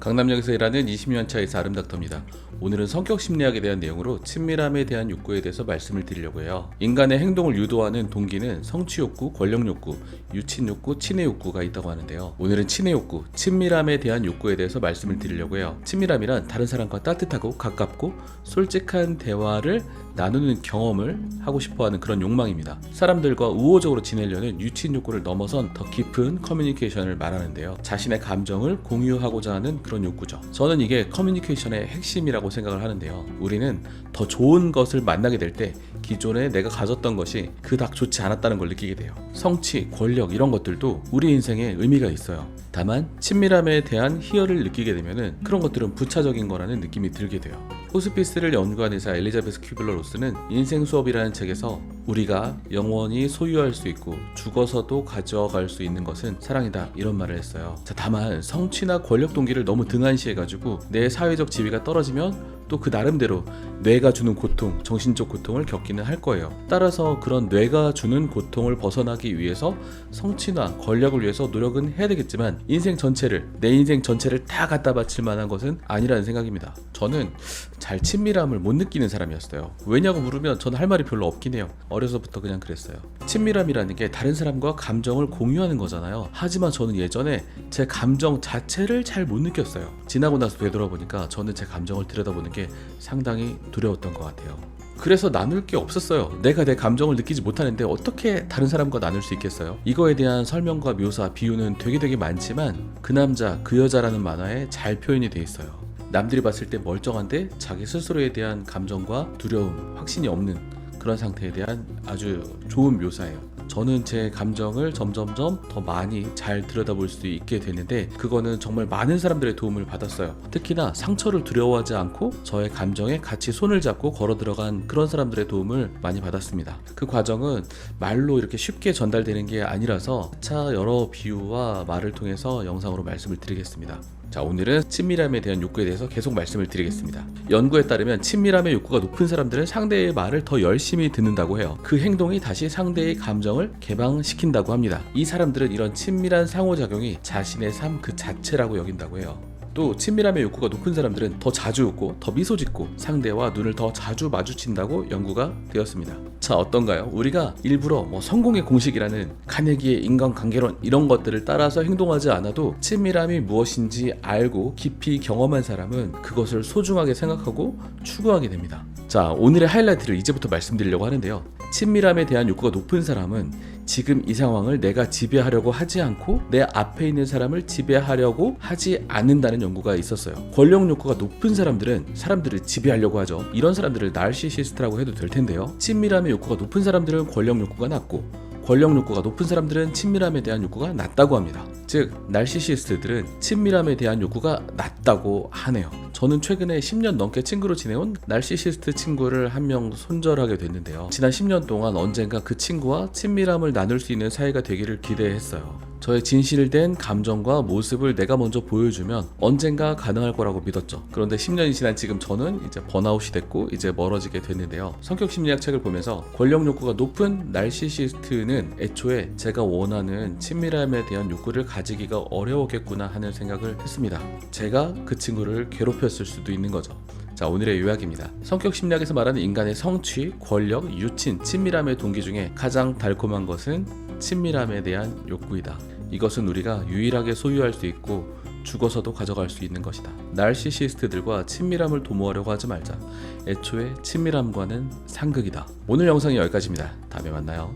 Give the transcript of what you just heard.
강남역에서 일하는 20년 차 의사 아름닥터입니다. 오늘은 성격 심리학에 대한 내용으로 친밀함에 대한 욕구에 대해서 말씀을 드리려고 해요. 인간의 행동을 유도하는 동기는 성취 욕구, 권력 욕구, 유친 욕구, 친해 욕구가 있다고 하는데요. 오늘은 친해 욕구, 친밀함에 대한 욕구에 대해서 말씀을 드리려고 해요. 친밀함이란 다른 사람과 따뜻하고 가깝고 솔직한 대화를 나누는 경험을 하고 싶어하는 그런 욕망입니다. 사람들과 우호적으로 지내려는 유친 욕구를 넘어선 더 깊은 커뮤니케이션을 말하는데요. 자신의 감정을 공유하고자 하는 그런 욕구죠. 저는 이게 커뮤니케이션의 핵심이라고 생각을 하는데요. 우리는 더 좋은 것을 만나게 될 때 기존에 내가 가졌던 것이 그닥 좋지 않았다는 걸 느끼게 돼요. 성취, 권력 이런 것들도 우리 인생에 의미가 있어요. 다만 친밀함에 대한 희열을 느끼게 되면은 그런 것들은 부차적인 거라는 느낌이 들게 돼요. 호스피스를 연구한 의사 엘리자베스 큐블러 로스는 인생 수업이라는 책에서 우리가 영원히 소유할 수 있고 죽어서도 가져갈 수 있는 것은 사랑이다 이런 말을 했어요. 다만 성취나 권력 동기를 너무 등한시해가지고 내 사회적 지위가 떨어지면 또 그 나름대로 뇌가 주는 고통, 정신적 고통을 겪기는 할 거예요. 따라서 그런 뇌가 주는 고통을 벗어나기 위해서 성취나 권력을 위해서 노력은 해야 되겠지만 내 인생 전체를 다 갖다 바칠 만한 것은 아니라는 생각입니다. 저는 잘 친밀함을 못 느끼는 사람이었어요. 왜냐고 물으면 저는 할 말이 별로 없긴 해요. 어려서부터 그냥 그랬어요. 친밀함이라는 게 다른 사람과 감정을 공유하는 거잖아요. 하지만 저는 예전에 제 감정 자체를 잘 못 느꼈어요. 지나고 나서 되돌아보니까 저는 제 감정을 들여다보는 게 상당히 두려웠던 것 같아요. 그래서 나눌 게 없었어요. 내가 내 감정을 느끼지 못하는데 어떻게 다른 사람과 나눌 수 있겠어요? 이거에 대한 설명과 묘사, 비유는 되게 많지만 그 남자, 그 여자라는 만화에 잘 표현이 돼 있어요. 남들이 봤을 때 멀쩡한데 자기 스스로에 대한 감정과 두려움, 확신이 없는 그런 상태에 대한 아주 좋은 묘사예요. 저는 제 감정을 점점점 더 많이 잘 들여다볼 수 있게 됐는데 그거는 정말 많은 사람들의 도움을 받았어요. 특히나 상처를 두려워하지 않고 저의 감정에 같이 손을 잡고 걸어 들어간 그런 사람들의 도움을 많이 받았습니다. 그 과정은 말로 이렇게 쉽게 전달되는 게 아니라서 차차 여러 비유와 말을 통해서 영상으로 말씀을 드리겠습니다. 자, 오늘은 친밀함에 대한 욕구에 대해서 계속 말씀을 드리겠습니다. 연구에 따르면 친밀함의 욕구가 높은 사람들은 상대의 말을 더 열심히 듣는다고 해요. 그 행동이 다시 상대의 감정을 개방시킨다고 합니다. 이 사람들은 이런 친밀한 상호작용이 자신의 삶 그 자체라고 여긴다고 해요. 또 친밀함의 욕구가 높은 사람들은 더 자주 웃고 더 미소 짓고 상대와 눈을 더 자주 마주친다고 연구가 되었습니다. 자, 어떤가요? 우리가 일부러 성공의 공식이라는 카네기의 인간관계론 이런 것들을 따라서 행동하지 않아도 친밀함이 무엇인지 알고 깊이 경험한 사람은 그것을 소중하게 생각하고 추구하게 됩니다. 자, 오늘의 하이라이트를 이제부터 말씀드리려고 하는데요. 친밀함에 대한 욕구가 높은 사람은 지금 이 상황을 내가 지배하려고 하지 않고 내 앞에 있는 사람을 지배하려고 하지 않는다는 연구가 있었어요. 권력 욕구가 높은 사람들은 사람들을 지배하려고 하죠. 이런 사람들을 나르시시스트라고 해도 될 텐데요. 친밀함의 욕구가 높은 사람들은 권력 욕구가 낮고 권력 욕구가 높은 사람들은 친밀함에 대한 욕구가 낮다고 합니다. 즉, 나르시시스트들은 친밀함에 대한 욕구가 낮다고 하네요. 저는 최근에 10년 넘게 친구로 지내온 나르시시스트 친구를 한 명 손절하게 됐는데요. 지난 10년 동안 언젠가 그 친구와 친밀함을 나눌 수 있는 사이가 되기를 기대했어요. 저의 진실된 감정과 모습을 내가 먼저 보여주면 언젠가 가능할 거라고 믿었죠. 그런데 10년이 지난 지금 저는 이제 번아웃이 됐고 이제 멀어지게 됐는데요. 성격 심리학 책을 보면서 권력 욕구가 높은 나르시시스트는 애초에 제가 원하는 친밀함에 대한 욕구를 가지기가 어려웠겠구나 하는 생각을 했습니다. 제가 그 친구를 괴롭혔을 수도 있는 거죠. 자, 오늘의 요약입니다. 성격 심리학에서 말하는 인간의 성취, 권력, 유친, 친밀함의 동기 중에 가장 달콤한 것은 친밀함에 대한 욕구이다. 이것은 우리가 유일하게 소유할 수 있고 죽어서도 가져갈 수 있는 것이다. 나르시시스트들과 친밀함을 도모하려고 하지 말자. 애초에 친밀함과는 상극이다. 오늘 영상이 여기까지입니다. 다음에 만나요.